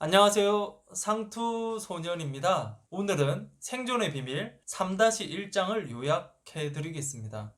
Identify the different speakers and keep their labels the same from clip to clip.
Speaker 1: 안녕하세요. 상투소년입니다. 오늘은 생존의 비밀 3-1장을 요약해 드리겠습니다.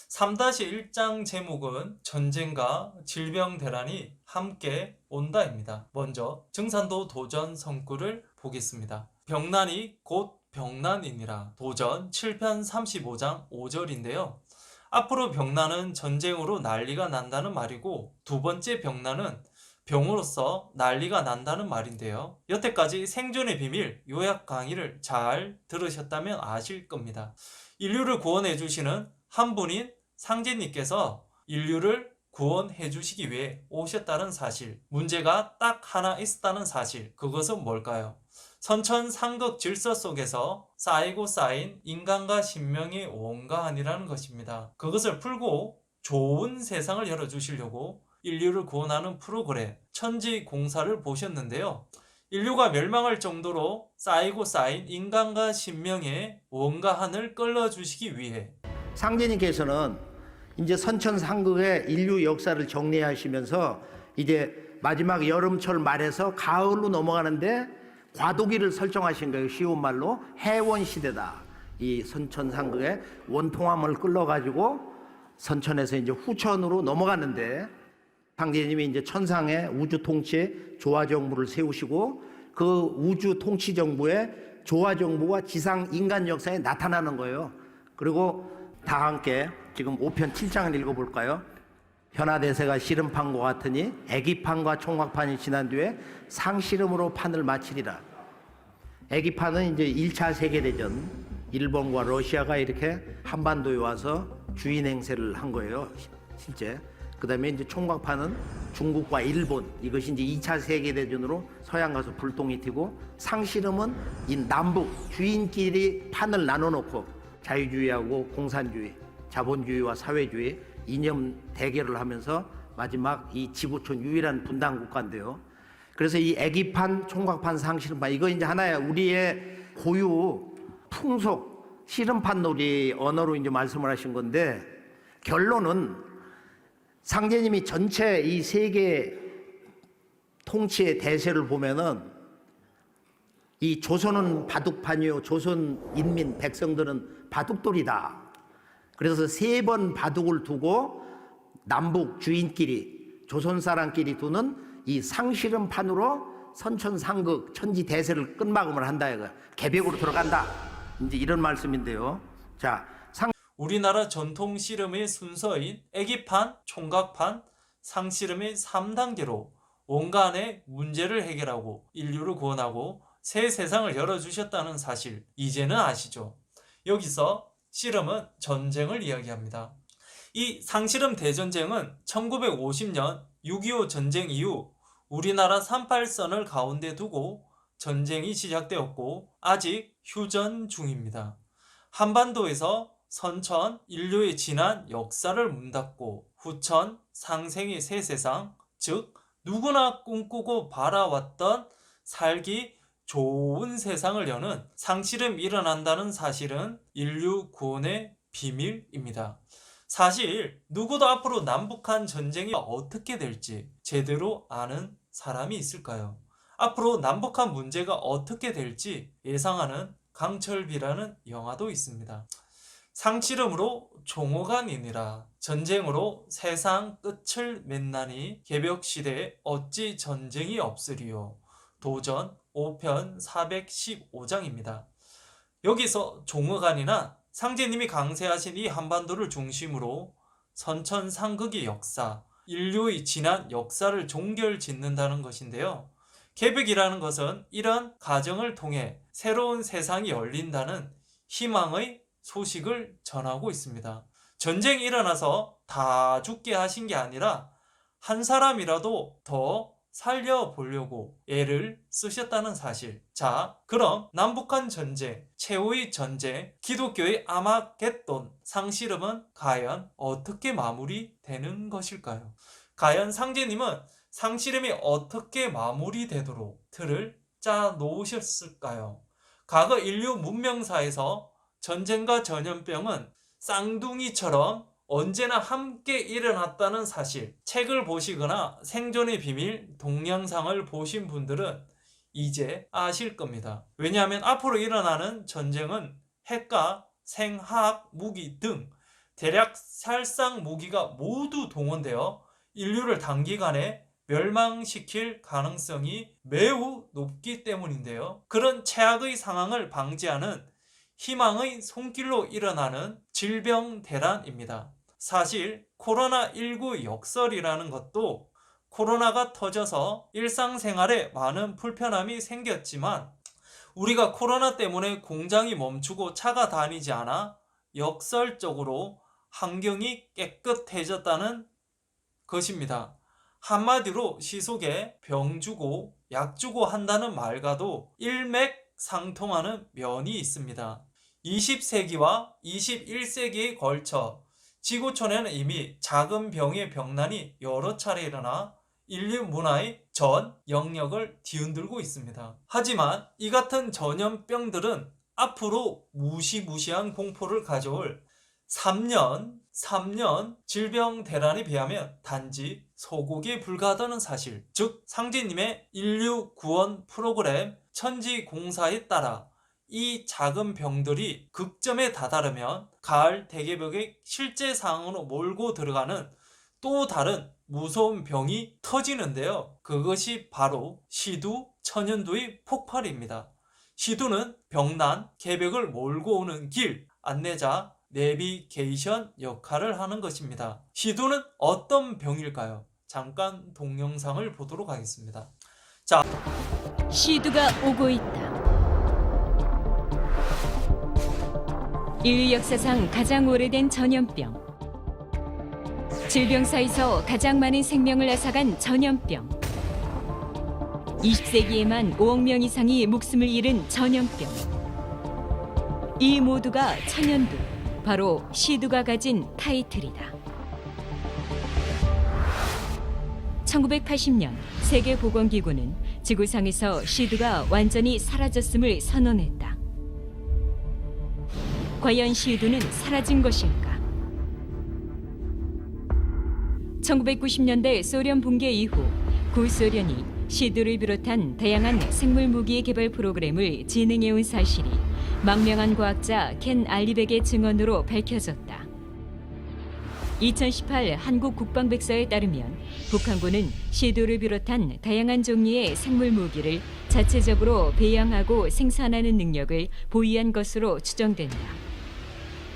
Speaker 1: 3-1장 제목은 전쟁과 질병 대란이 함께 온다입니다. 먼저 증산도 도전 성구를 보겠습니다. 병난이 곧 병난이니라. 도전 7편 35장 5절인데요. 앞으로 병난은 전쟁으로 난리가 난다는 말이고, 두 번째 병난은 병으로서 난리가 난다는 말인데요. 여태까지 생존의 비밀 요약 강의를 잘 들으셨다면 아실 겁니다. 인류를 구원해 주시는 한 분인 상제님께서 인류를 구원해 주시기 위해 오셨다는 사실, 문제가 딱 하나 있었다는 사실, 그것은 뭘까요? 선천상극 질서 속에서 쌓이고 쌓인 인간과 신명의 원가한이라는 것입니다. 그것을 풀고 좋은 세상을 열어주시려고 인류를 구원하는 프로그램 천지공사를 보셨는데요. 인류가 멸망할 정도로 쌓이고 쌓인 인간과 신명의 원가한을 끌어주시기 위해
Speaker 2: 상제님께서는 이제 선천상극의 인류 역사를 정리하시면서 이제 마지막 여름철 말에서 가을로 넘어가는데 과도기를 설정하신 거예요. 쉬운 말로 해원 시대다. 이 선천상극의 원통함을 끌어가지고 선천에서 이제 후천으로 넘어가는데, 상제님이 이제 천상의 우주 통치의 조화 정부를 세우시고 그 우주 통치 정부의 조화 정부가 지상 인간 역사에 나타나는 거예요. 그리고 다 함께 지금 5편 7장을 읽어볼까요? 현하대세가 씨름판과 같으니 애기판과 총각판이 지난 뒤에 상씨름으로 판을 마치리라. 애기판은 이제 1차 세계대전, 일본과 러시아가 이렇게 한반도에 와서 주인 행세를 한 거예요, 실제. 그 다음에 이제 총각판은 중국과 일본, 이것이 이제 2차 세계대전으로 서양 가서 불똥이 튀고, 상씨름은 이 남북 주인끼리 판을 나눠놓고 자유주의하고 공산주의, 자본주의와 사회주의 이념 대결을 하면서 마지막 이 지구촌 유일한 분단 국가인데요. 그래서 이 애기판, 총각판, 상씨름판, 이거 이제 하나의 우리의 고유 풍속 씨름판 놀이 언어로 이제 말씀을 하신 건데, 결론은 상제님이 전체 이 세계 통치의 대세를 보면은 이 조선은 바둑판이요, 조선 인민 백성들은 바둑돌이다. 그래서 3번 바둑을 두고 남북 주인끼리, 조선 사람끼리 두는 이 상씨름판으로 선천상극 천지 대세를 끝마감을 한다. 개벽으로 들어간다. 이제 이런 말씀인데요. 자,
Speaker 1: 우리나라 전통 씨름의 순서인 애기판, 총각판, 상씨름의 3단계로 원간의 문제를 해결하고 인류를 구원하고 새 세상을 열어주셨다는 사실, 이제는 아시죠? 여기서 씨름은 전쟁을 이야기합니다. 이 상씨름 대전쟁은 1950년 6.25 전쟁 이후 우리나라 38선을 가운데 두고 전쟁이 시작되었고 아직 휴전 중입니다. 한반도에서 선천, 인류의 지난 역사를 문닫고 후천, 상생의 새 세상, 즉 누구나 꿈꾸고 바라왔던 살기 좋은 세상을 여는 상씨름이 일어난다는 사실은 인류 구원의 비밀입니다. 사실 누구도 앞으로 남북한 전쟁이 어떻게 될지 제대로 아는 사람이 있을까요? 앞으로 남북한 문제가 어떻게 될지 예상하는 강철비라는 영화도 있습니다. 상씨름으로 종호간이니라. 전쟁으로 세상 끝을 맺나니 개벽시대에 어찌 전쟁이 없으리요. 도전 5편 415장입니다. 여기서 종호간이나 상제님이 강세하신 이 한반도를 중심으로 선천상극의 역사, 인류의 지난 역사를 종결짓는다는 것인데요. 개벽이라는 것은 이런 과정을 통해 새로운 세상이 열린다는 희망의 소식을 전하고 있습니다. 전쟁이 일어나서 다 죽게 하신 게 아니라 한 사람이라도 더 살려보려고 애를 쓰셨다는 사실. 자, 그럼 남북한 전쟁, 최후의 전쟁, 기독교의 아마겟돈, 상씨름은 과연 어떻게 마무리되는 것일까요? 과연 상제님은 상씨름이 어떻게 마무리되도록 틀을 짜 놓으셨을까요? 과거 인류 문명사에서 전쟁과 전염병은 쌍둥이처럼 언제나 함께 일어났다는 사실, 책을 보시거나 생존의 비밀 동영상을 보신 분들은 이제 아실 겁니다. 왜냐하면 앞으로 일어나는 전쟁은 핵과 생화학 무기 등 대략 살상 무기가 모두 동원되어 인류를 단기간에 멸망시킬 가능성이 매우 높기 때문인데요. 그런 최악의 상황을 방지하는 희망의 손길로 일어나는 질병 대란입니다. 사실 코로나19 역설이라는 것도 코로나가 터져서 일상생활에 많은 불편함이 생겼지만 우리가 코로나 때문에 공장이 멈추고 차가 다니지 않아 역설적으로 환경이 깨끗해졌다는 것입니다. 한마디로 시속에 병 주고 약 주고 한다는 말과도 일맥상통하는 면이 있습니다. 20세기와 21세기에 걸쳐 지구촌에는 이미 작은 병의 병난이 여러 차례 일어나 인류 문화의 전 영역을 뒤흔들고 있습니다. 하지만 이 같은 전염병들은 앞으로 무시무시한 공포를 가져올 3년 질병 대란에 비하면 단지 소고기에 불과하다는 사실, 즉 상제님의 인류 구원 프로그램 천지공사에 따라 이 작은 병들이 극점에 다다르면 가을 대개벽의 실제 상황으로 몰고 들어가는 또 다른 무서운 병이 터지는데요. 그것이 바로 시두, 천연두의 폭발입니다. 시두는 병난, 개벽을 몰고 오는 길, 안내자, 내비게이션 역할을 하는 것입니다. 시두는 어떤 병일까요? 잠깐 동영상을 보도록 하겠습니다.
Speaker 3: 시두가 오고 있다. 인류 역사상 가장 오래된 전염병. 질병사에서 가장 많은 생명을 앗아간 전염병. 20세기에만 5억 명 이상이 목숨을 잃은 전염병. 이 모두가 천연두, 바로 시두가 가진 타이틀이다. 1980년 세계보건기구는 지구상에서 시두가 완전히 사라졌음을 선언했다. 과연 시두는 사라진 것일까? 1990년대 소련 붕괴 이후 구소련이 시두를 비롯한 다양한 생물 무기 개발 프로그램을 진행해온 사실이 망명한 과학자 켄 알리백의 증언으로 밝혀졌다. 2018 한국 국방백서에 따르면 북한군은 시두를 비롯한 다양한 종류의 생물 무기를 자체적으로 배양하고 생산하는 능력을 보유한 것으로 추정된다.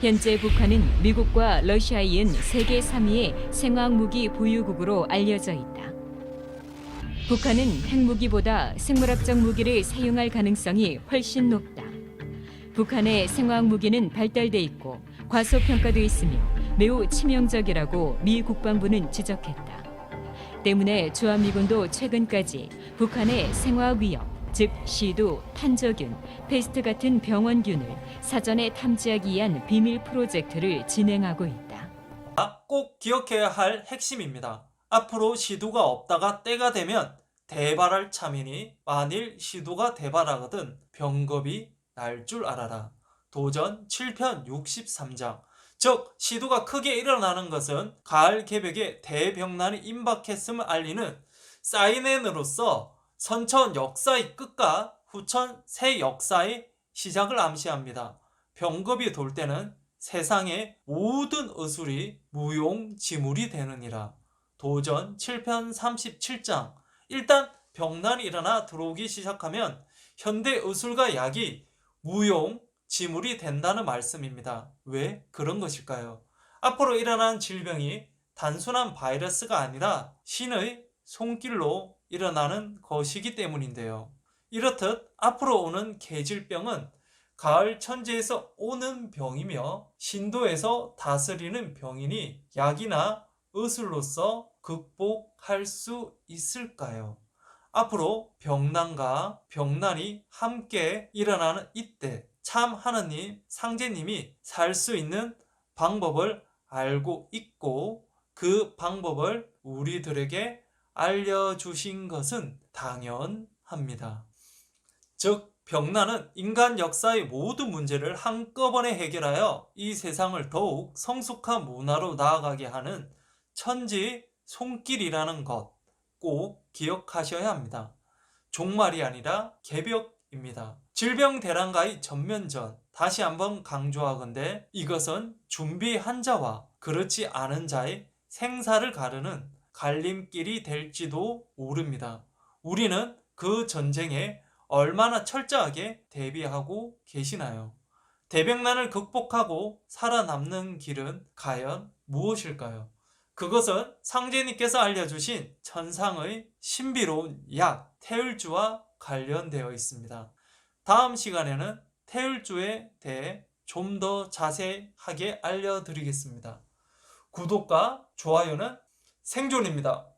Speaker 3: 현재 북한은 미국과 러시아에 이은 세계 3위의 생화학무기 보유국으로 알려져 있다. 북한은 핵무기보다 생물학적 무기를 사용할 가능성이 훨씬 높다. 북한의 생화학무기는 발달돼 있고 과소평가돼 있으며 매우 치명적이라고 미 국방부는 지적했다. 때문에 주한미군도 최근까지 북한의 생화학 위협, 즉 시두, 탄저균, 패스트 같은 병원균을 사전에 탐지하기 위한 비밀 프로젝트를 진행하고 있다.
Speaker 1: 꼭 기억해야 할 핵심입니다. 앞으로 시두가 없다가 때가 되면 대발할 참이니 만일 시두가 대발하거든 병겁이 날 줄 알아라. 도전 7편 63장. 즉 시두가 크게 일어나는 것은 가을 개벽에 대병난이 임박했음을 알리는 사이렌으로서 선천 역사의 끝과 후천 새 역사의 시작을 암시합니다. 병겁이 돌 때는 세상의 모든 의술이 무용지물이 되느니라. 도전 7편 37장. 일단 병난이 일어나 들어오기 시작하면 현대 의술과 약이 무용지물이 된다는 말씀입니다. 왜 그런 것일까요? 앞으로 일어난 질병이 단순한 바이러스가 아니라 신의 손길로 일어나는 것이기 때문인데요. 이렇듯 앞으로 오는 계질병은 가을 천지에서 오는 병이며 신도에서 다스리는 병이니 약이나 의술로서 극복할 수 있을까요? 앞으로 병난과 병난이 함께 일어나는 이때 참 하느님, 상제님이 살 수 있는 방법을 알고 있고 그 방법을 우리들에게 알려주신 것은 당연합니다. 즉 병난은 인간 역사의 모든 문제를 한꺼번에 해결하여 이 세상을 더욱 성숙한 문화로 나아가게 하는 천지 손길이라는 것 꼭 기억하셔야 합니다. 종말이 아니라 개벽입니다. 질병대란과의 전면전, 다시 한번 강조하건대 이것은 준비한 자와 그렇지 않은 자의 생사를 가르는 갈림길이 될지도 모릅니다. 우리는 그 전쟁에 얼마나 철저하게 대비하고 계시나요? 대백난을 극복하고 살아남는 길은 과연 무엇일까요? 그것은 상제님께서 알려주신 천상의 신비로운 약 태울주와 관련되어 있습니다. 다음 시간에는 태울주에 대해 좀 더 자세하게 알려드리겠습니다. 구독과 좋아요는 생존입니다.